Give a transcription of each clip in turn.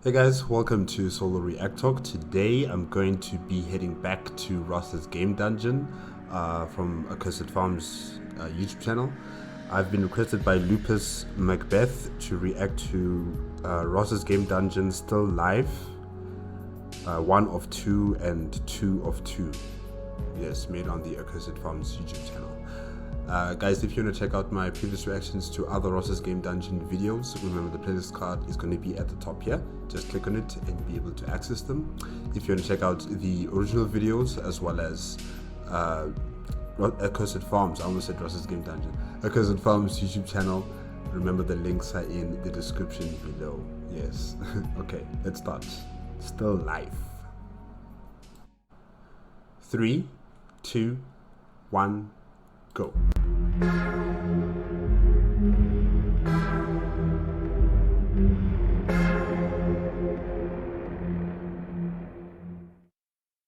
Hey guys, welcome to Solo ReacTalk. Today I'm going to be heading back to Ross's Game Dungeon from Accursed Farm's YouTube channel. I've been requested by Lupus Macbeth to react to Ross's Game Dungeon Still Live, 1 of 2 and 2 of 2. Yes, made on the Accursed Farm's YouTube channel. Guys, if you want to check out my previous reactions to other Ross's Game Dungeon videos, remember the playlist card is going to be at the top here. Just click on it and be able to access them. If you want to check out the original videos as well as Accursed Farms, I almost said Ross's Game Dungeon, Accursed Farms YouTube channel, remember the links are in the description below. Yes. Okay, let's start. Still live. 3, 2, 1, go.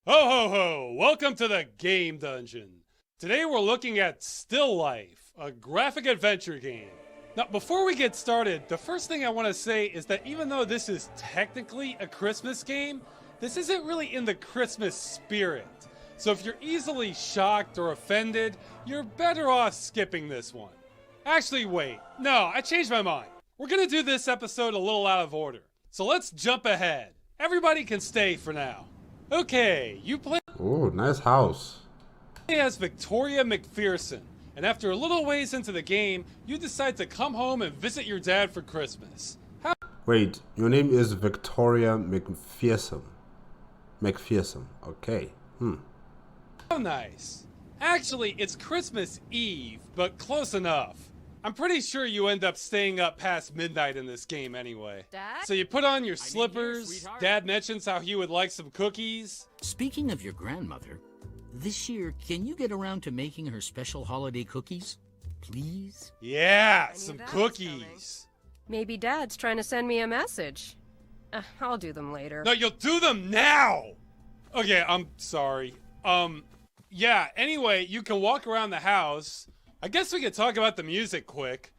Ho ho ho! Welcome to the Game Dungeon. Today we're looking at Still Life, a graphic adventure game. Now before we get started, the first thing I want to say is that even though this is technically a Christmas game, this isn't really in the Christmas spirit. So if you're easily shocked or offended, you're better off skipping this one. Actually wait, no, I changed my mind. We're gonna do this episode a little out of order. So let's jump ahead. Everybody can stay for now. Okay, you play Oh, nice house. as Victoria McPherson, and after a little ways into the game, you decide to come home and visit your dad for Christmas. Wait, your name is Victoria McPherson. McPherson, okay. How nice. Actually, it's Christmas Eve, but close enough. I'm pretty sure you end up staying up past midnight in this game anyway. Dad? So you put on your slippers, Dad mentions how he would like some cookies. Speaking of your grandmother, this year, can you get around to making her special holiday cookies? Please? Yeah, knew some that was cookies. Maybe Dad's trying to send me a message. I'll do them later. No, you'll do them now! Okay, I'm sorry. Yeah, anyway, you can walk around the house. I guess we could talk about the music quick.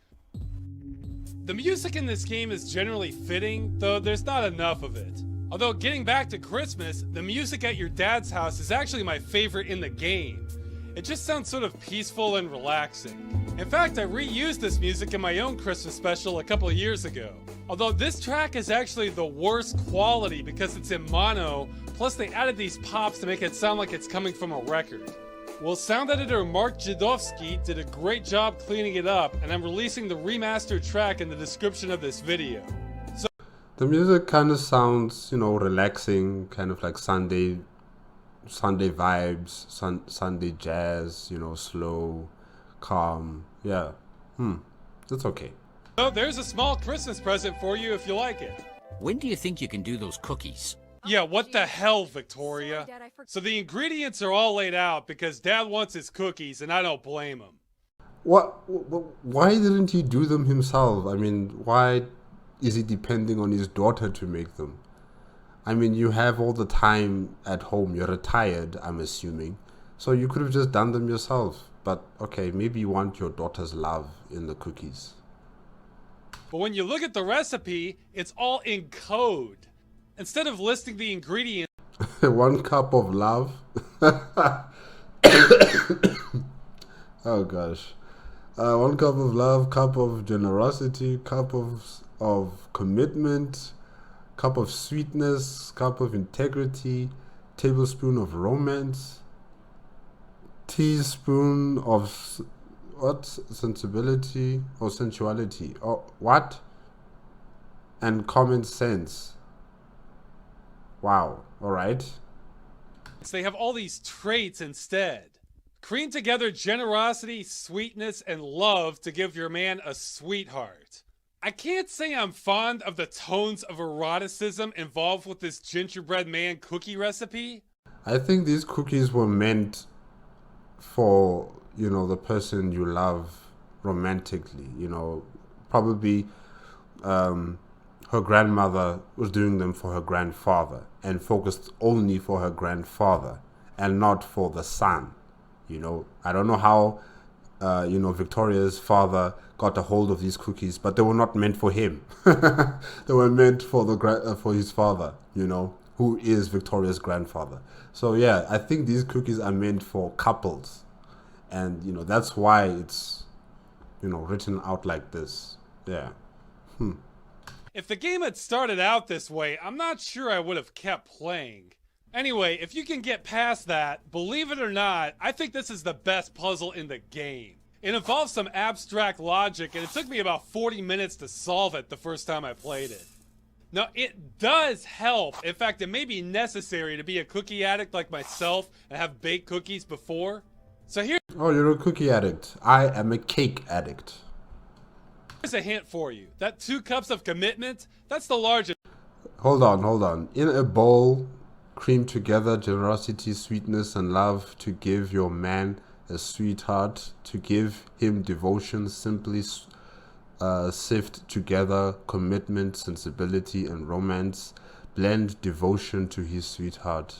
The music in this game is generally fitting, though there's not enough of it. Although getting back to Christmas, the music at your dad's house is actually my favorite in the game. It just sounds sort of peaceful and relaxing. In fact, I reused this music in my own Christmas special a couple of years ago. Although this track is actually the worst quality because it's in mono, plus they added these pops to make it sound like it's coming from a record. Well, sound editor Mark Jadowski did a great job cleaning it up, and I'm releasing the remastered track in the description of this video. The music kind of sounds, you know, relaxing, kind of like Sunday vibes, Sunday jazz, you know, slow, calm. Yeah. That's okay. So there's a small Christmas present for you if you like it. When do you think you can do those cookies? Yeah, what the hell, Victoria? Sorry, Dad, I forgot. So the ingredients are all laid out because Dad wants his cookies, and I don't blame him. Why didn't he do them himself? I mean, why is he depending on his daughter to make them? I mean, you have all the time at home. You're retired, I'm assuming. So you could have just done them yourself. But okay, maybe you want your daughter's love in the cookies. But when you look at the recipe, it's all in code. Instead of listing the ingredients, 1 cup of love. Oh gosh. 1 cup of love, cup of generosity, cup of commitment, cup of sweetness, cup of integrity, tablespoon of romance, teaspoon of what? Sensibility or sensuality or what? And common sense. Wow. All right. they have all these traits instead. Cream together generosity, sweetness, and love to give your man a sweetheart. I can't say I'm fond of the tones of eroticism involved with this gingerbread man cookie recipe. I think these cookies were meant for, you know, the person you love romantically, you know, probably her grandmother was doing them for her grandfather and focused only for her grandfather and not for the son. You know, I don't know how Victoria's father got a hold of these cookies, but they were not meant for him. They were meant for for his father, who is Victoria's grandfather. So yeah, I think these cookies are meant for couples, and that's why it's written out like this. Yeah. If the game had started out this way, I'm not sure I would have kept playing. Anyway, if you can get past that, believe it or not, I think this is the best puzzle in the game. It involves some abstract logic, and it took me about 40 minutes to solve it the first time I played it. Now, it does help. In fact, it may be necessary to be a cookie addict like myself and have baked cookies before. So Oh, you're a cookie addict. I am a cake addict. here's a hint for you. That 2 cups of commitment, that's the largest. Hold on. In a bowl, cream together generosity, sweetness, and love to give your man a sweetheart, to give him devotion, simply sift together commitment, sensibility, and romance. Blend devotion to his sweetheart.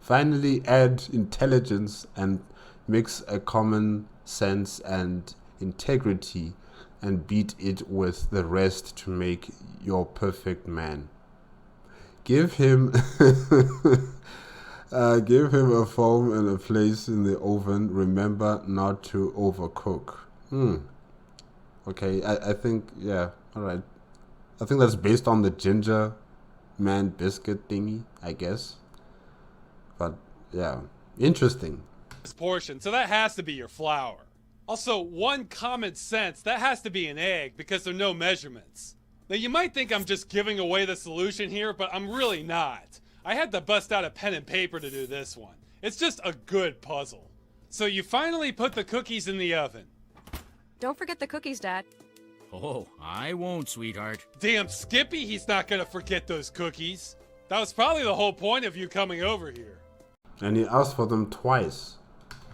Finally, add intelligence and mix a common sense and integrity and beat it with the rest to make your perfect man. Give him a foam and a place in the oven. Remember not to overcook. Okay, I think, yeah, alright. I think that's based on the ginger man biscuit thingy, I guess. But, yeah, interesting. Portion, so that has to be your flour. Also, one common sense, that has to be an egg because there are no measurements. Now you might think I'm just giving away the solution here, but I'm really not. I had to bust out a pen and paper to do this one. It's just a good puzzle. So you finally put the cookies in the oven. Don't forget the cookies, Dad. Oh, I won't, sweetheart. Damn Skippy, he's not gonna forget those cookies. That was probably the whole point of you coming over here. And he asked for them twice.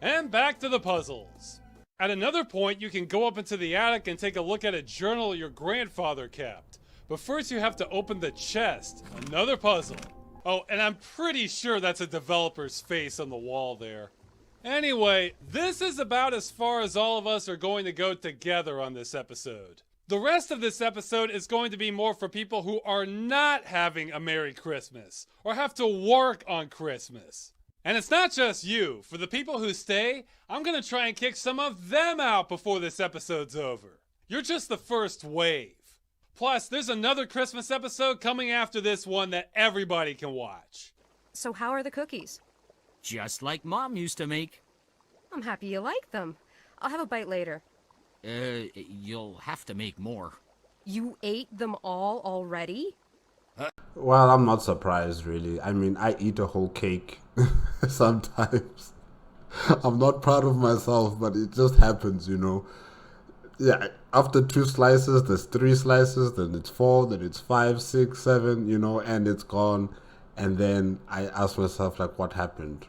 And back to the puzzles. At another point, you can go up into the attic and take a look at a journal your grandfather kept. But first you have to open the chest. Another puzzle. Oh, and I'm pretty sure that's a developer's face on the wall there. Anyway, this is about as far as all of us are going to go together on this episode. The rest of this episode is going to be more for people who are not having a Merry Christmas or have to work on Christmas. And it's not just you. For the people who stay, I'm going to try and kick some of them out before this episode's over. You're just the first wave. Plus, there's another Christmas episode coming after this one that everybody can watch. So how are the cookies? Just like Mom used to make. I'm happy you like them. I'll have a bite later. You'll have to make more. You ate them all already? Well, I'm not surprised, really. I mean, I eat a whole cake sometimes. I'm not proud of myself, but it just happens, Yeah, after 2 slices, there's 3 slices, then it's 4, then it's 5, 6, 7, and it's gone. And then I ask myself, like, what happened?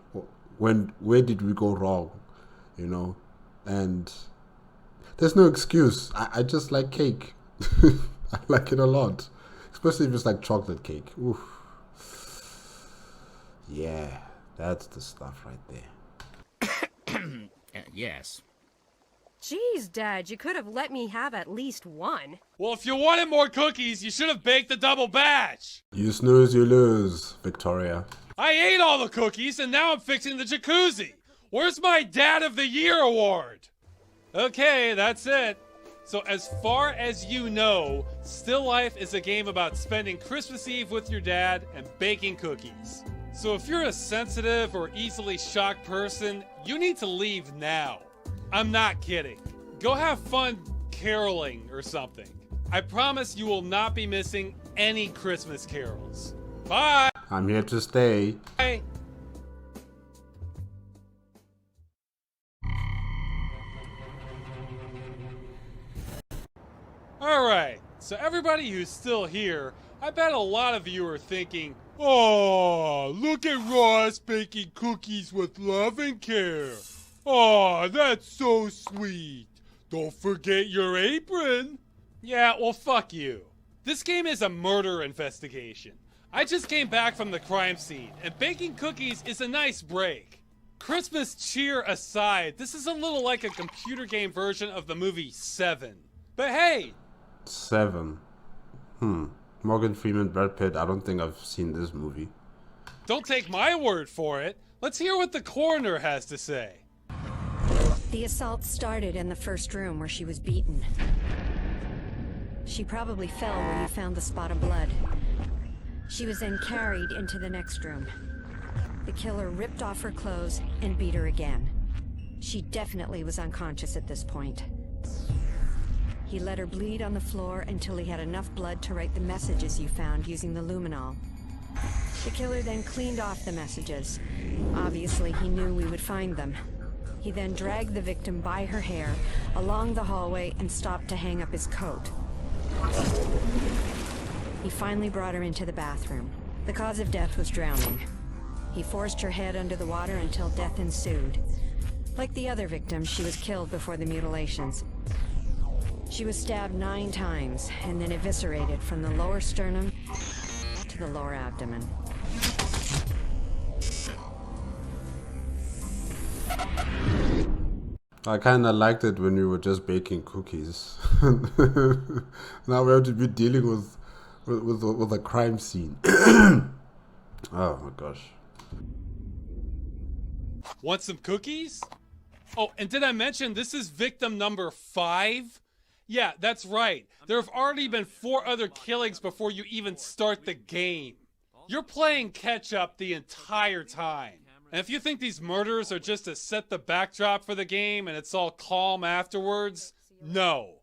Where did we go wrong? And there's no excuse. I just like cake. I like it a lot. Especially if it's like chocolate cake. Oof. Yeah, that's the stuff right there. Yes. Jeez, Dad, you could have let me have at least one. Well, if you wanted more cookies, you should have baked a double batch. You snooze, you lose, Victoria. I ate all the cookies and now I'm fixing the jacuzzi. Where's my Dad of the Year award? Okay, that's it. So as far as you know, Still Life is a game about spending Christmas Eve with your dad and baking cookies. So if you're a sensitive or easily shocked person, you need to leave now. I'm not kidding. Go have fun caroling or something. I promise you will not be missing any Christmas carols. Bye! I'm here to stay. Bye! Alright, so everybody who's still here, I bet a lot of you are thinking, "Oh, look at Ross baking cookies with love and care. Oh, that's so sweet. Don't forget your apron." Yeah, well, fuck you. This game is a murder investigation. I just came back from the crime scene, and baking cookies is a nice break. Christmas cheer aside, this is a little like a computer game version of the movie Seven. But hey! Seven. Morgan Freeman, Brad Pitt. I don't think I've seen this movie. Don't take my word for it. Let's hear what the coroner has to say. The assault started in the first room where she was beaten. She probably fell where you found the spot of blood. She was then carried into the next room. The killer ripped off her clothes and beat her again. She definitely was unconscious at this point. He let her bleed on the floor until he had enough blood to write the messages you found using the luminol. The killer then cleaned off the messages. Obviously, he knew we would find them. He then dragged the victim by her hair along the hallway and stopped to hang up his coat. He finally brought her into the bathroom. The cause of death was drowning. He forced her head under the water until death ensued. Like the other victims, she was killed before the mutilations. She was stabbed 9 times and then eviscerated from the lower sternum to the lower abdomen. I kind of liked it when we were just baking cookies. Now we have to be dealing with a crime scene. Oh my gosh. Want some cookies? Oh, and did I mention this is victim number 5? Yeah, that's right. There have already been 4 other killings before you even start the game. You're playing catch up the entire time. And if you think these murders are just to set the backdrop for the game and it's all calm afterwards, no.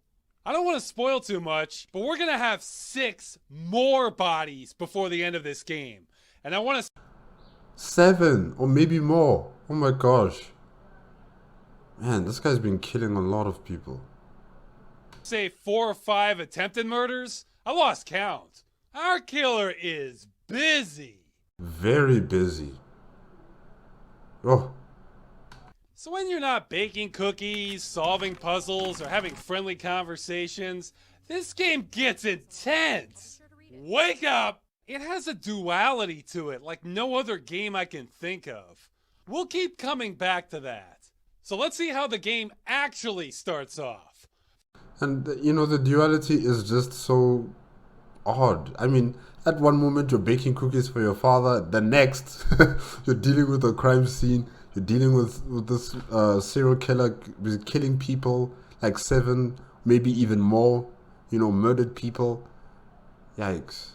I don't want to spoil too much, but we're going to have 6 more bodies before the end of this game. And I want to... 7 or maybe more. Oh my gosh. Man, this guy's been killing a lot of people. say 4 or 5 attempted murders? I lost count. Our killer is busy. Very busy. Oh. So when you're not baking cookies, solving puzzles, or having friendly conversations, this game gets intense. Wake up! It has a duality to it like no other game I can think of. We'll keep coming back to that. So let's see how the game actually starts off. And, you know, the duality is just so odd. I mean, at one moment you're baking cookies for your father, the next you're dealing with a crime scene, you're dealing with this serial killer killing people, like 7, maybe even more, you know, murdered people. Yikes.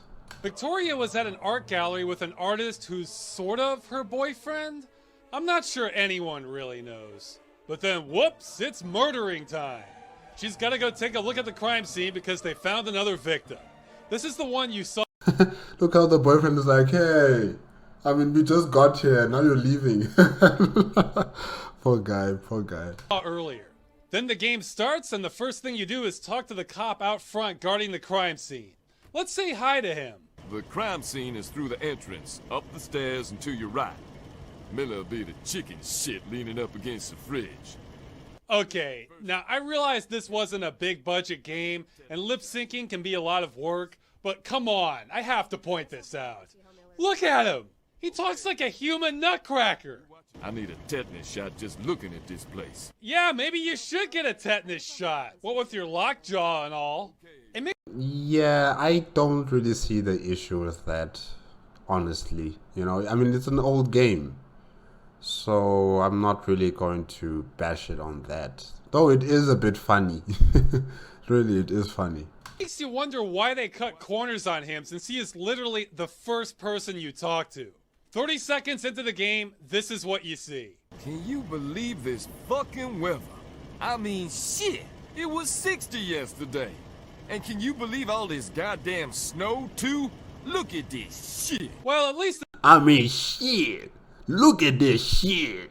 Victoria was at an art gallery with an artist who's sort of her boyfriend. I'm not sure anyone really knows. But then, whoops, it's murdering time. She's got to go take a look at the crime scene because they found another victim. This is the one you saw. Look how the boyfriend is like, hey, I mean, we just got here, now you're leaving. Poor guy, poor guy. Earlier. Then the game starts and the first thing you do is talk to the cop out front guarding the crime scene. Let's say hi to him. The crime scene is through the entrance, up the stairs and to your right. Miller be the chicken shit leaning up against the fridge. Okay, now I realize this wasn't a big budget game and lip syncing can be a lot of work, but come on, I have to point this out. Look at him! He talks like a human nutcracker. I need a tetanus shot just looking at this place. Yeah, maybe you should get a tetanus shot. What with your lockjaw and all. Yeah, I don't really see the issue with that, honestly. You know, I mean, it's an old game. So I'm not really going to bash it on that. Though it is a bit funny. Really, it is funny. Makes you wonder why they cut corners on him since he is literally the first person you talk to. 30 seconds into the game, this is what you see. Can you believe this fucking weather? I mean, shit, it was 60 yesterday. And can you believe all this goddamn snow, too? Look at this shit. Well, at least I mean, shit. Look at this shit.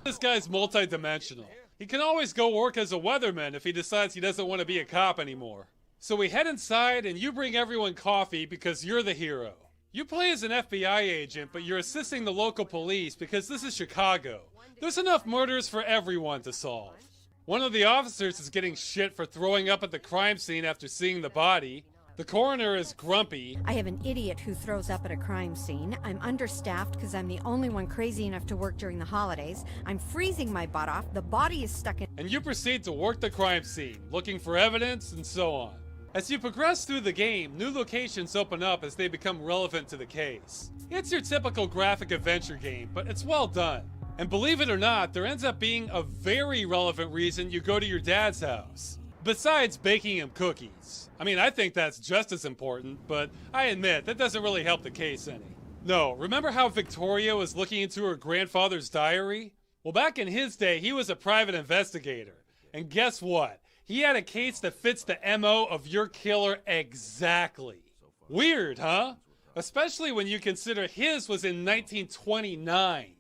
this guy's multi-dimensional. He can always go work as a weatherman if he decides he doesn't want to be a cop anymore. So we head inside and you bring everyone coffee because you're the hero. You play as an FBI agent, but you're assisting the local police because this is Chicago. There's enough murders for everyone to solve. One of the officers is getting shit for throwing up at the crime scene after seeing the body. The coroner is grumpy. I have an idiot who throws up at a crime scene. I'm understaffed because I'm the only one crazy enough to work during the holidays. I'm freezing my butt off. The body is stuck in... And you proceed to work the crime scene, looking for evidence and so on. As you progress through the game, new locations open up as they become relevant to the case. It's your typical graphic adventure game, but it's well done. And believe it or not, there ends up being a very relevant reason you go to your dad's house. Besides baking him cookies. I mean, I think that's just as important, but I admit that doesn't really help the case any. No, remember how Victoria was looking into her grandfather's diary? Well, back in his day, he was a private investigator. And guess what? He had a case that fits the MO of your killer exactly. Weird, huh? Especially when you consider his was in 1929.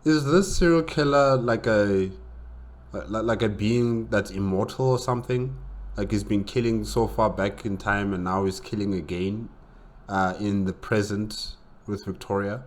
Is this serial killer like a being that's immortal or something? Like he's been killing so far back in time and now he's killing again in the present with Victoria?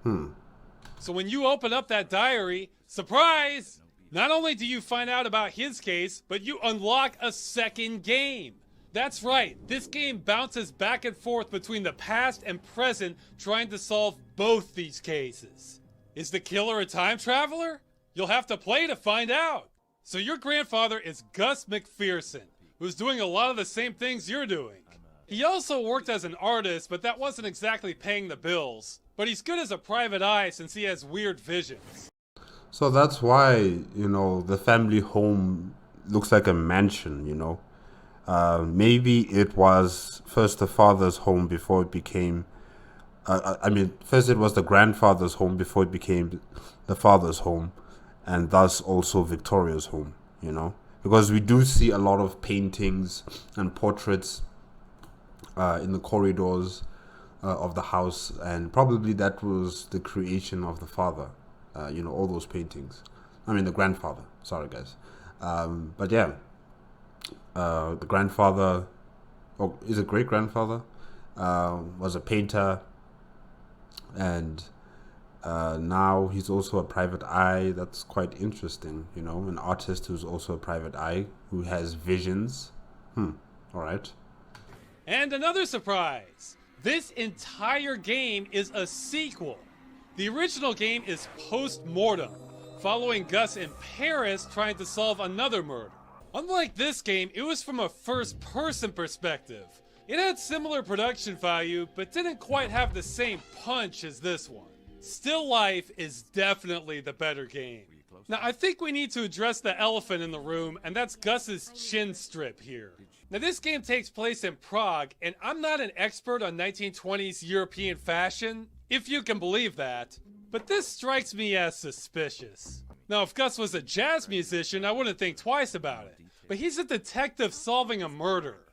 So when you open up that diary, surprise! Not only do you find out about his case, but you unlock a second game. That's right, this game bounces back and forth between the past and present trying to solve both these cases. Is the killer a time traveler? You'll have to play to find out. So your grandfather is Gus McPherson, who's doing a lot of the same things you're doing. He also worked as an artist, but that wasn't exactly paying the bills. But he's good as a private eye since he has weird visions. So that's why, you know, the family home looks like a mansion, you know. Maybe it was first the father's home before it became... first it was the grandfather's home before it became the father's home. And thus also Victoria's home, you know. Because we do see a lot of paintings and portraits in the corridors of the house. And probably that was the creation of the father. You know, all those paintings. I mean, the grandfather. Sorry, guys. But yeah, the grandfather, or is it great-grandfather, was a painter. And now he's also a private eye. That's quite interesting, you know. An artist who's also a private eye, who has visions. All right. And another surprise. This entire game is a sequel. The original game is post-mortem, following Gus in Paris trying to solve another murder. Unlike this game, it was from a first-person perspective. It had similar production value, but didn't quite have the same punch as this one. Still Life is definitely the better game. Now, I think we need to address the elephant in the room, and that's Gus's chin strip here. Now, this game takes place in Prague, and I'm not an expert on 1920s European fashion, if you can believe that, but this strikes me as suspicious. Now, if Gus was a jazz musician, I wouldn't think twice about it, but he's a detective solving a murder.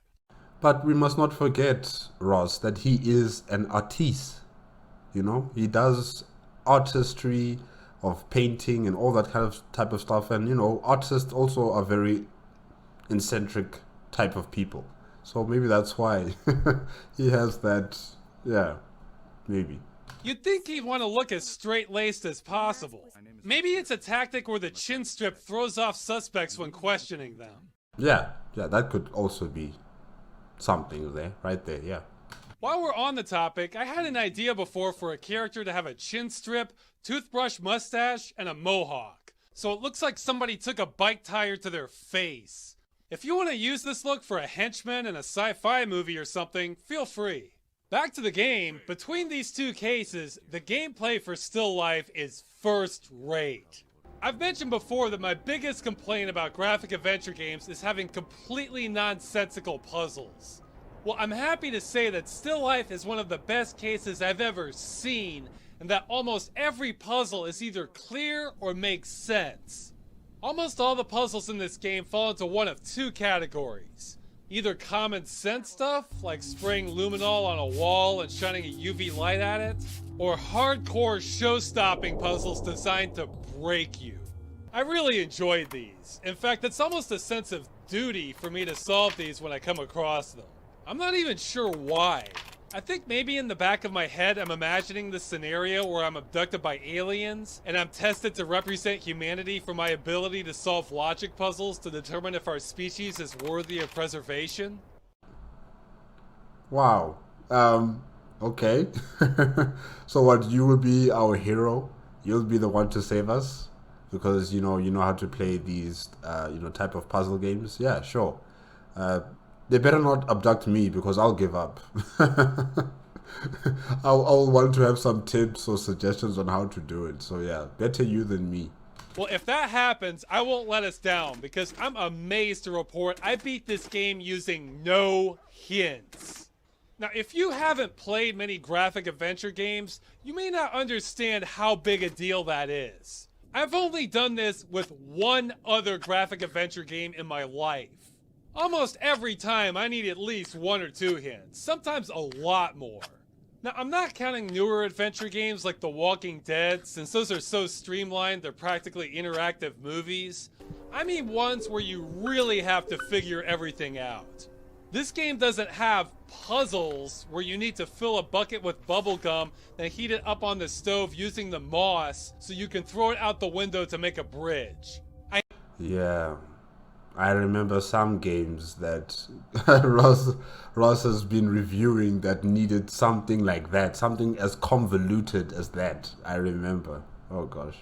But we must not forget, Ross, that he is an artiste. You know, he does artistry of painting and all that kind of type of stuff. And, you know, artists also are very eccentric type of people. So maybe that's why he has that, yeah, maybe. You'd think he'd want to look as straight-laced as possible. Maybe it's a tactic where the chin strip throws off suspects when questioning them. Yeah, that could also be something there, right there, yeah. While we're on the topic, I had an idea before for a character to have a chin strip, toothbrush mustache, and a mohawk. So it looks like somebody took a bike tire to their face. If you want to use this look for a henchman in a sci-fi movie or something, feel free. Back to the game, between these two cases, the gameplay for Still Life is first rate. I've mentioned before that my biggest complaint about graphic adventure games is having completely nonsensical puzzles. Well, I'm happy to say that Still Life is one of the best cases I've ever seen, and that almost every puzzle is either clear or makes sense. Almost all the puzzles in this game fall into one of two categories. Either common sense stuff, like spraying luminol on a wall and shining a UV light at it, or hardcore show-stopping puzzles designed to break you. I really enjoyed these. In fact, it's almost a sense of duty for me to solve these when I come across them. I'm not even sure why. I think maybe in the back of my head I'm imagining the scenario where I'm abducted by aliens and I'm tested to represent humanity for my ability to solve logic puzzles to determine if our species is worthy of preservation. Wow. Okay. So what, you will be our hero? You'll be the one to save us? Because you know how to play these type of puzzle games? Yeah, sure. Uh, they better not abduct me because I'll give up. I'll want to have some tips or suggestions on how to do it. So yeah, better you than me. Well, if that happens, I won't let us down because I'm amazed to report I beat this game using no hints. Now, if you haven't played many graphic adventure games, you may not understand how big a deal that is. I've only done this with one other graphic adventure game in my life. Almost every time I need at least 1 or 2 hints, sometimes a lot more. Now, I'm not counting newer adventure games like The Walking Dead, since those are so streamlined they're practically interactive movies. I mean ones where you really have to figure everything out. This game doesn't have puzzles where you need to fill a bucket with bubble gum and heat it up on the stove using the moss so you can throw it out the window to make a bridge. Yeah, I remember some games that Ross has been reviewing that needed something like that, something as convoluted as that. I remember. Oh gosh.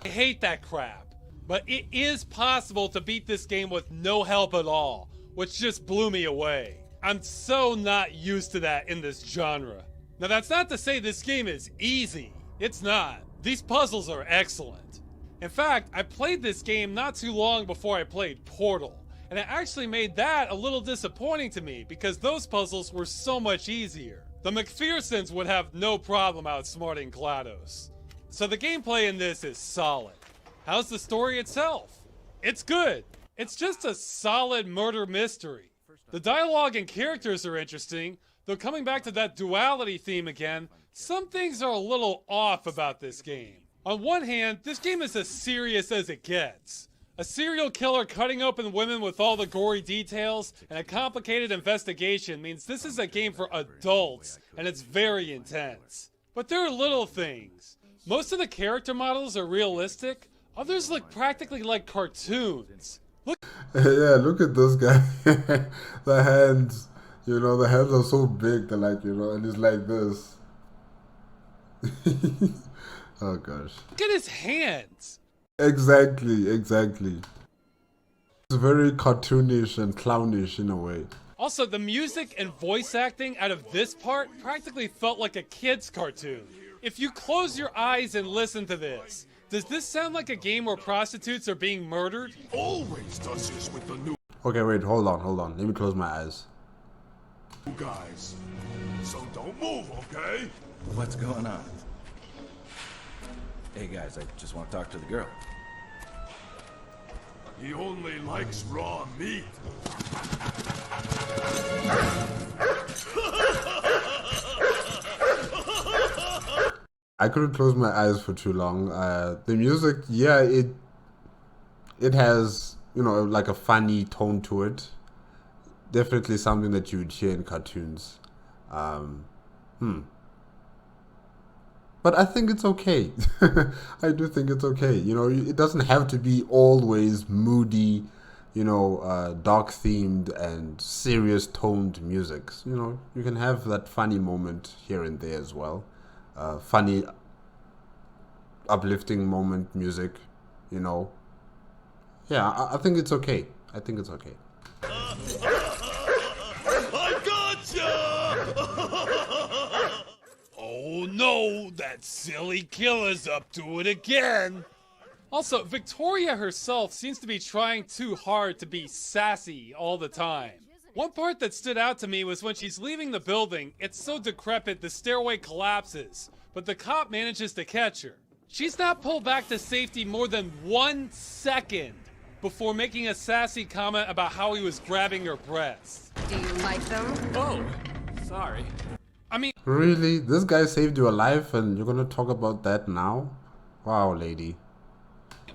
I hate that crap, but it is possible to beat this game with no help at all, which just blew me away. I'm so not used to that in this genre. Now that's not to say this game is easy. It's not. These puzzles are excellent. In fact, I played this game not too long before I played Portal, and it actually made that a little disappointing to me because those puzzles were so much easier. The McPhersons would have no problem outsmarting GLaDOS. So the gameplay in this is solid. How's the story itself? It's good. It's just a solid murder mystery. The dialogue and characters are interesting, though coming back to that duality theme again, some things are a little off about this game. On one hand, this game is as serious as it gets. A serial killer cutting open women with all the gory details and a complicated investigation means this is a game for adults, and it's very intense. But there are little things. Most of the character models are realistic, others look practically like cartoons. Yeah, look at this guy. The hands, the hands are so big. They're like, and it's like this. Oh gosh. Look at his hands. Exactly. It's very cartoonish and clownish in a way. Also, the music and voice acting out of this part practically felt like a kid's cartoon. If you close your eyes and listen to this, does this sound like a game where prostitutes are being murdered? Always does this with the new Okay, wait, hold on. Let me close my eyes. guys. So don't move, okay? What's going on? Hey guys, I just want to talk to the girl. He only likes raw meat. I couldn't close my eyes for too long. The music, yeah, it has, like a funny tone to it. Definitely something that you would hear in cartoons. But I think it's okay. I do think it's okay. It doesn't have to be always moody, dark themed and serious toned music. You can have that funny moment here and there as well. Funny, uplifting moment music, Yeah, I think it's okay. I gotcha! Oh no, that silly killer's up to it again. Also, Victoria herself seems to be trying too hard to be sassy all the time. One part that stood out to me was when she's leaving the building, it's so decrepit the stairway collapses, but the cop manages to catch her. She's not pulled back to safety more than 1 second before making a sassy comment about how he was grabbing her breasts. Do you like them? Oh, sorry. I mean, Really? This guy saved your life and you're gonna talk about that now? Wow, lady.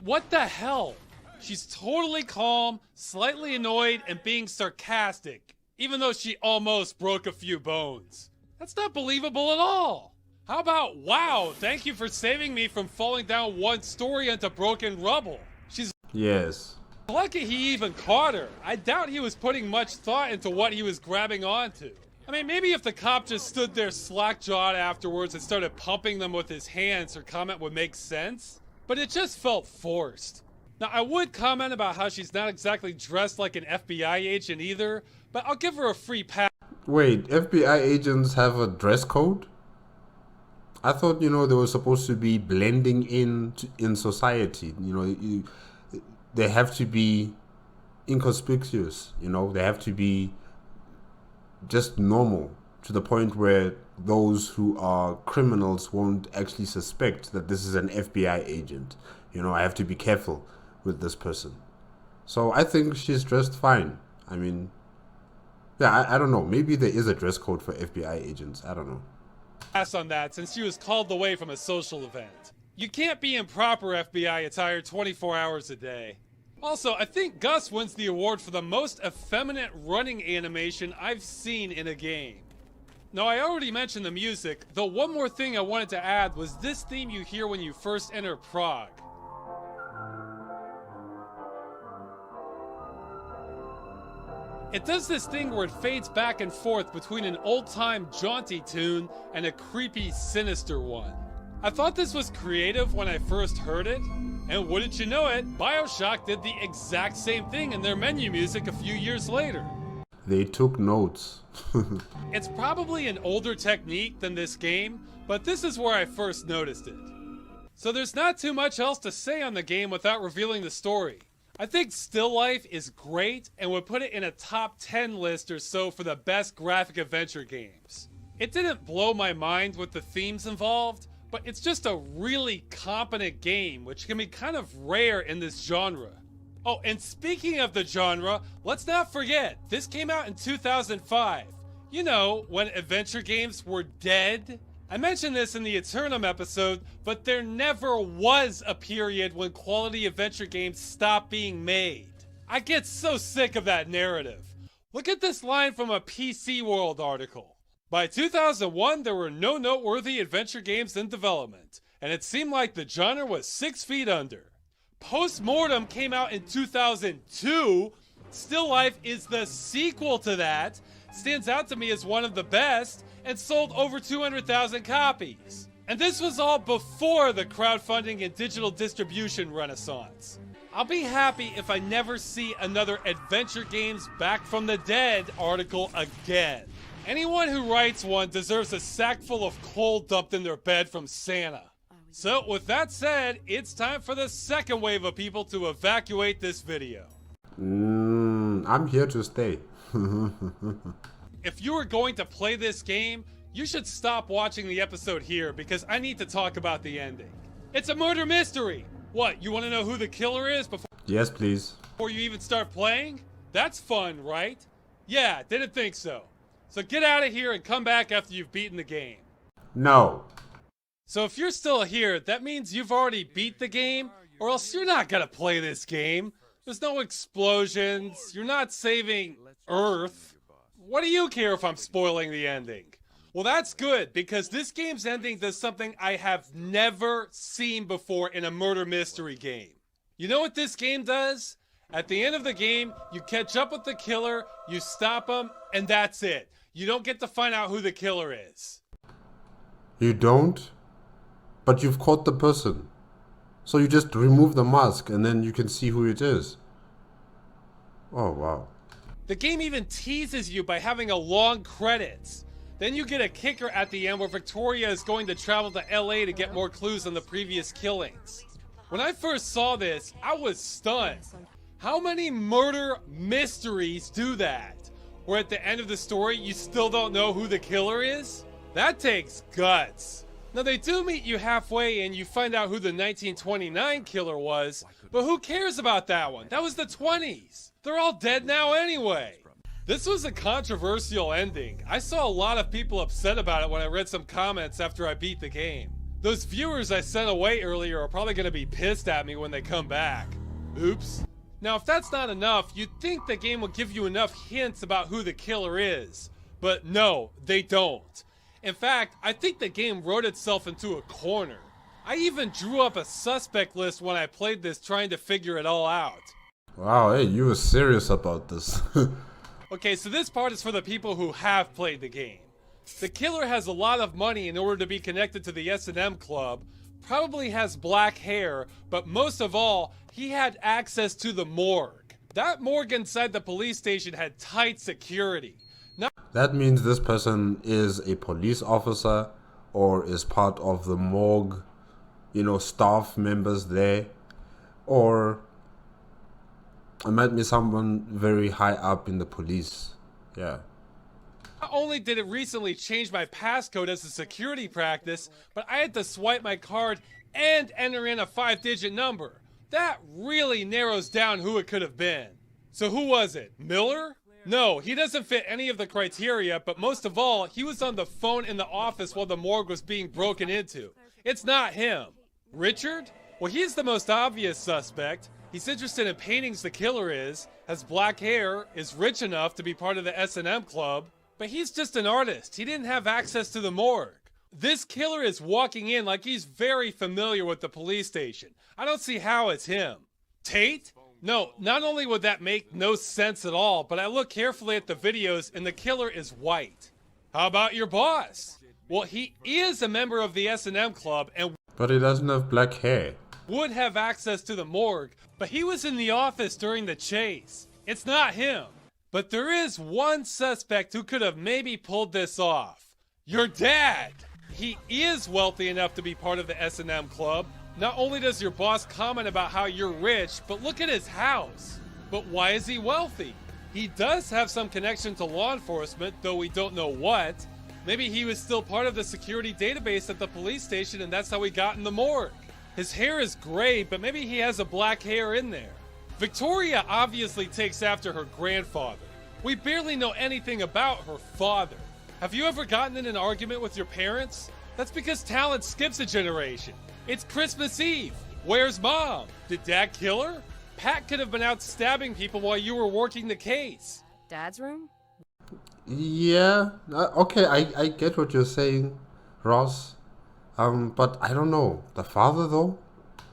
what the hell? She's totally calm, slightly annoyed, and being sarcastic, even though she almost broke a few bones. That's not believable at all. How about, wow, thank you for saving me from falling down 1 story into broken rubble. She's Yes. lucky he even caught her. I doubt he was putting much thought into what he was grabbing onto. I mean, maybe if the cop just stood there slack-jawed afterwards and started pumping them with his hands, her comment would make sense. But it just felt forced. Now, I would comment about how she's not exactly dressed like an FBI agent either, but I'll give her a free pass. Wait, FBI agents have a dress code? I thought, they were supposed to be blending in society. They have to be inconspicuous, they have to be just normal to the point where those who are criminals won't actually suspect that this is an FBI agent. I have to be careful with this person. So I think she's dressed fine. I mean, yeah, I don't know. Maybe there is a dress code for FBI agents. I don't know. Pass on that since she was called away from a social event. You can't be in proper FBI attire 24 hours a day. Also, I think Gus wins the award for the most effeminate running animation I've seen in a game. Now, I already mentioned the music, though one more thing I wanted to add was this theme you hear when you first enter Prague. It does this thing where it fades back and forth between an old-time jaunty tune and a creepy, sinister one. I thought this was creative when I first heard it, and wouldn't you know it, BioShock did the exact same thing in their menu music a few years later. They took notes. It's probably an older technique than this game, but this is where I first noticed it. So there's not too much else to say on the game without revealing the story. I think Still Life is great and would put it in a top 10 list or so for the best graphic adventure games. It didn't blow my mind with the themes involved, but it's just a really competent game, which can be kind of rare in this genre. Oh, and speaking of the genre, let's not forget, this came out in 2005. You know, when adventure games were dead. I mentioned this in the Eternum episode, but there never was a period when quality adventure games stopped being made. I get so sick of that narrative. Look at this line from a PC World article. By 2001, there were no noteworthy adventure games in development, and it seemed like the genre was 6 feet under. Postmortem came out in 2002. Still Life is the sequel to that, stands out to me as one of the best, and sold over 200,000 copies. And this was all before the crowdfunding and digital distribution renaissance. I'll be happy if I never see another Adventure Games Back from the Dead article again. Anyone who writes one deserves a sack full of coal dumped in their bed from Santa. So with that said, it's time for the second wave of people to evacuate this video. I'm here to stay. If you are going to play this game, you should stop watching the episode here because I need to talk about the ending. It's a murder mystery. What, you want to know who the killer is Yes, please. before you even start playing? That's fun, right? Yeah, didn't think so. So get out of here and come back after you've beaten the game. No. So if you're still here, that means you've already beat the game, or else you're not gonna play this game. There's no explosions, you're not saving Earth. What do you care if I'm spoiling the ending? Well, that's good, because this game's ending does something I have never seen before in a murder mystery game. You know what this game does? At the end of the game, you catch up with the killer, you stop him, and that's it. You don't get to find out who the killer is. You don't? But you've caught the person. So you just remove the mask and then you can see who it is. Oh, wow. The game even teases you by having a long credits. Then you get a kicker at the end where Victoria is going to travel to LA to get more clues on the previous killings. When I first saw this, I was stunned. How many murder mysteries do that? Where at the end of the story, you still don't know who the killer is? That takes guts. Now they do meet you halfway and you find out who the 1929 killer was, but who cares about that one? That was the 20s. They're all dead now anyway. This was a controversial ending. I saw a lot of people upset about it when I read some comments after I beat the game. Those viewers I sent away earlier are probably going to be pissed at me when they come back. Oops. Now if that's not enough, you'd think the game would give you enough hints about who the killer is. But no, they don't. In fact, I think the game wrote itself into a corner. I even drew up a suspect list when I played this trying to figure it all out. Wow, hey, you were serious about this. Okay, so this part is for the people who have played the game. The killer has a lot of money in order to be connected to the S&M club, probably has black hair, but most of all, he had access to the morgue. That morgue inside the police station had tight security. That means this person is a police officer or is part of the morgue, staff members there, or it might be someone very high up in the police. Yeah. Not only did it recently change my passcode as a security practice, but I had to swipe my card and enter in a 5-digit number. That really narrows down who it could have been. So who was it? Miller? No, he doesn't fit any of the criteria, but most of all, he was on the phone in the office while the morgue was being broken into. It's not him. Richard? Well, he's the most obvious suspect. He's interested in paintings, the killer is, has black hair, is rich enough to be part of the S&M club, but he's just an artist. He didn't have access to the morgue. This killer is walking in like he's very familiar with the police station. I don't see how it's him. Tate? No, not only would that make no sense at all, but I look carefully at the videos and the killer is white. How about your boss? Well, he is a member of the S&M club and But he doesn't have black hair. would have access to the morgue, but he was in the office during the chase. It's not him. But there is one suspect who could have maybe pulled this off. Your dad! He is wealthy enough to be part of the S&M club. Not only does your boss comment about how you're rich, but look at his house. But why is he wealthy? He does have some connection to law enforcement, though we don't know what. Maybe he was still part of the security database at the police station and that's how he got in the morgue. His hair is gray, but maybe he has a black hair in there. Victoria obviously takes after her grandfather. We barely know anything about her father. Have you ever gotten in an argument with your parents? That's because talent skips a generation. It's Christmas Eve. Where's mom? Did dad kill her? Pat could have been out stabbing people while you were working the case. Dad's room? Yeah, okay, I get what you're saying, Ross. But I don't know. The father, though?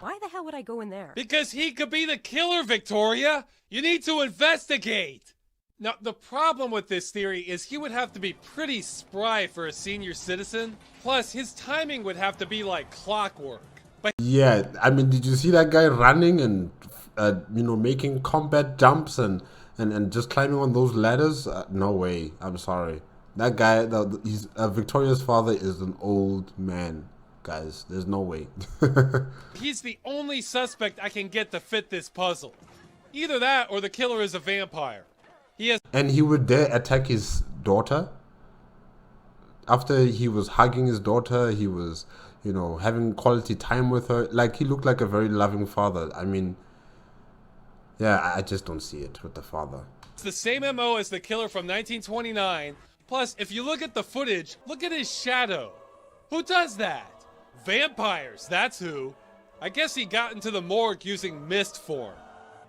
Why the hell would I go in there? Because he could be the killer, Victoria! You need to investigate! Now, the problem with this theory is he would have to be pretty spry for a senior citizen. Plus, his timing would have to be like clockwork. But Yeah, I mean, did you see that guy running and, making combat jumps and just climbing on those ladders? No way. I'm sorry. That guy, Victoria's father is an old man, guys. There's no way. he's the only suspect I can get to fit this puzzle. Either that or the killer is a vampire. He has And he would dare attack his daughter? After he was hugging his daughter, he was, having quality time with her. Like, he looked like a very loving father. I mean, yeah, I just don't see it with the father. the same MO as the killer from 1929. Plus, if you look at the footage, look at his shadow. Who does that? Vampires, that's who. I guess he got into the morgue using mist form.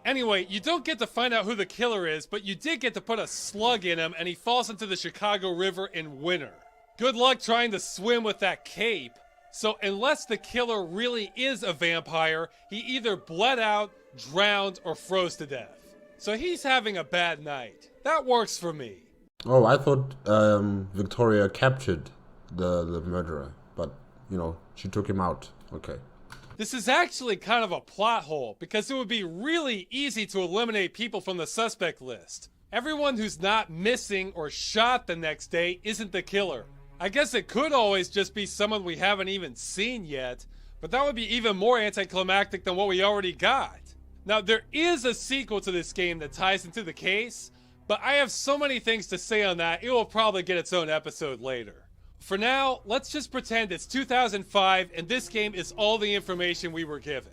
Anyway, you don't get to find out who the killer is, but you did get to put a slug in him and he falls into the Chicago River in winter. Good luck trying to swim with that cape. So unless the killer really is a vampire, he either bled out, drowned, or froze to death. So he's having a bad night. That works for me. Oh, I thought Victoria captured the murderer, but, she took him out. Okay. This is actually kind of a plot hole, because it would be really easy to eliminate people from the suspect list. Everyone who's not missing or shot the next day isn't the killer. I guess it could always just be someone we haven't even seen yet, but that would be even more anticlimactic than what we already got. Now, there is a sequel to this game that ties into the case, but I have so many things to say on that, it will probably get its own episode later. For now, let's just pretend it's 2005 and this game is all the information we were given.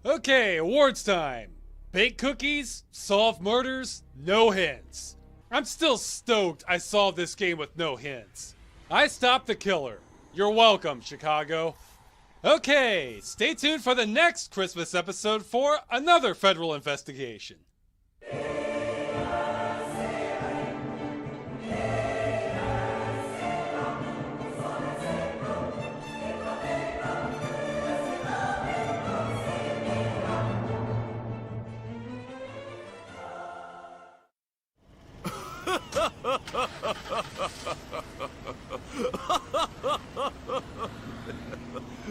Okay, awards time. Bake cookies, solve murders, no hints. I'm still stoked I solved this game with no hints. I stopped the killer. You're welcome, Chicago. Okay, stay tuned for the next Christmas episode for another federal investigation.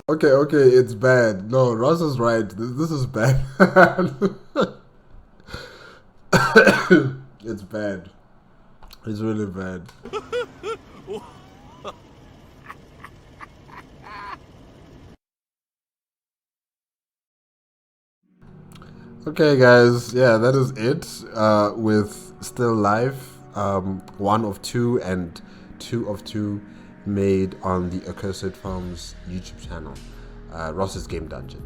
Okay, it's bad. No, Ross is right. This is bad. It's bad. It's really bad. Okay, guys. Yeah, that is it with Still Life 1 of 2 and 2 of 2 made on the Accursed Farms YouTube channel, Ross's Game Dungeon.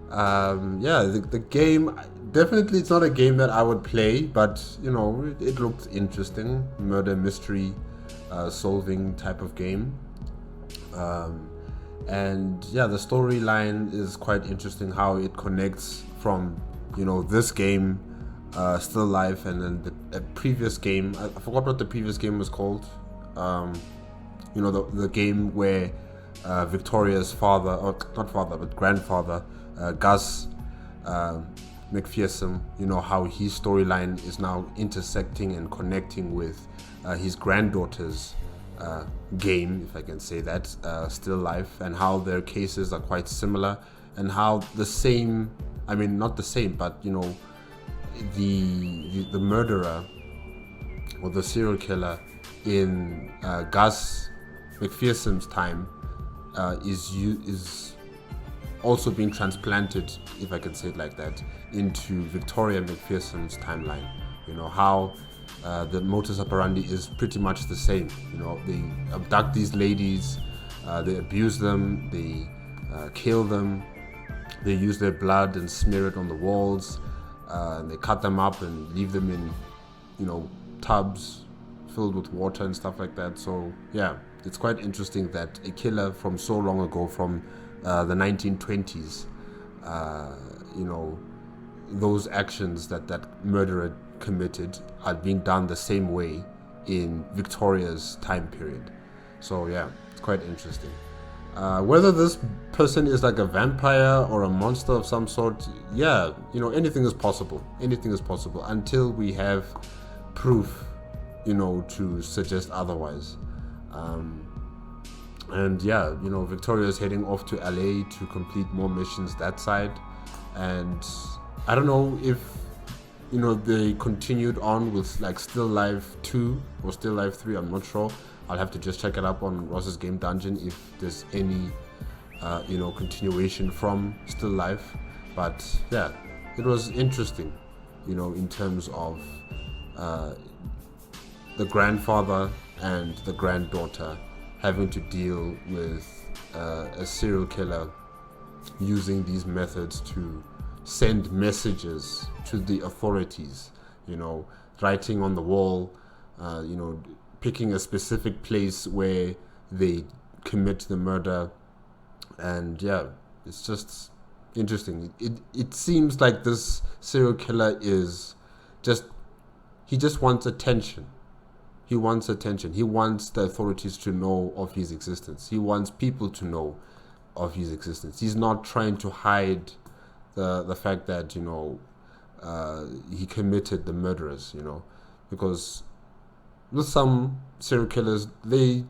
Yeah, the game, definitely it's not a game that I would play, but you know, it looked interesting. Murder mystery solving type of game. And yeah, the storyline is quite interesting, how it connects from, you know, this game, Still Life, and then the previous game. I forgot what the previous game was called. You know, the game where Victoria's father, or not father but grandfather, Gus McPherson, you know, how his storyline is now intersecting and connecting with his granddaughter's game, if I can say that, Still Life, and how their cases are quite similar, and how the same, I mean not the same, but you know, the murderer or the serial killer in Gus McPherson's time is also being transplanted, if I can say it like that, into Victoria McPherson's timeline. You know, how the modus operandi is pretty much the same. You know, they abduct these ladies, they abuse them, they kill them, they use their blood and smear it on the walls, they cut them up and leave them in, you know, tubs filled with water and stuff like that. So yeah, it's quite interesting that a killer from so long ago, from the 1920s, you know, those actions that murderer committed are being done the same way in Victoria's time period. So yeah, it's quite interesting. Whether this person is like a vampire or a monster of some sort, yeah, you know, anything is possible. Anything is possible until we have proof, you know, to suggest otherwise. And yeah, you know, Victoria is heading off to LA to complete more missions that side. And I don't know if, you know, they continued on with like Still Life 2 or Still Life 3, I'm not sure. I'll have to just check it up on Ross's Game Dungeon if there's any, you know, continuation from Still Life. But yeah, it was interesting, you know, in terms of the grandfather and the granddaughter having to deal with a serial killer using these methods to send messages to the authorities, you know, writing on the wall, you know, picking a specific place where they commit the murder. And yeah, it's just interesting. It seems like this serial killer is just, he just wants attention. He wants attention. He wants the authorities to know of his existence. He wants people to know of his existence. He's not trying to hide the fact that, you know, he committed the murders, you know, because with some serial killers, they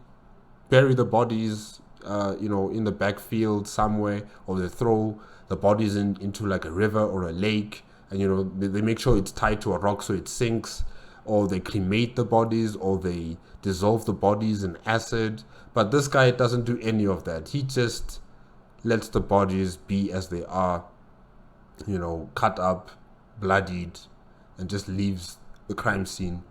bury the bodies, you know, in the backfield somewhere, or they throw the bodies into like a river or a lake, and you know, they make sure it's tied to a rock so it sinks, or they cremate the bodies, or they dissolve the bodies in acid. But this guy doesn't do any of that. He just lets the bodies be as they are, you know, cut up, bloodied, and just leaves the crime scene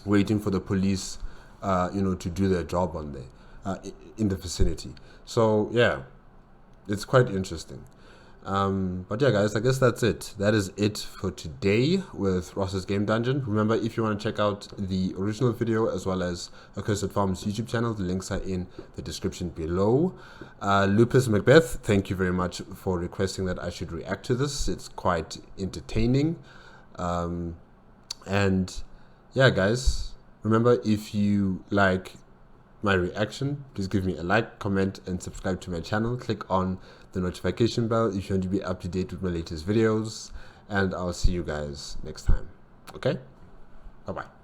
waiting for the police, you know, to do their job on there, in the vicinity. So yeah, it's quite interesting. But yeah, guys, I guess that's it. That is it for today with Ross's Game Dungeon. Remember, if you want to check out the original video as well as Accursed Farms YouTube channel, the links are in the description below. Lupus Macbeth, thank you very much for requesting that I should react to this. It's quite entertaining. And yeah, guys, remember, if you like my reaction, please give me a like, comment, and subscribe to my channel. Click on the notification bell if you want to be up to date with my latest videos, and I'll see you guys next time. Okay, bye bye.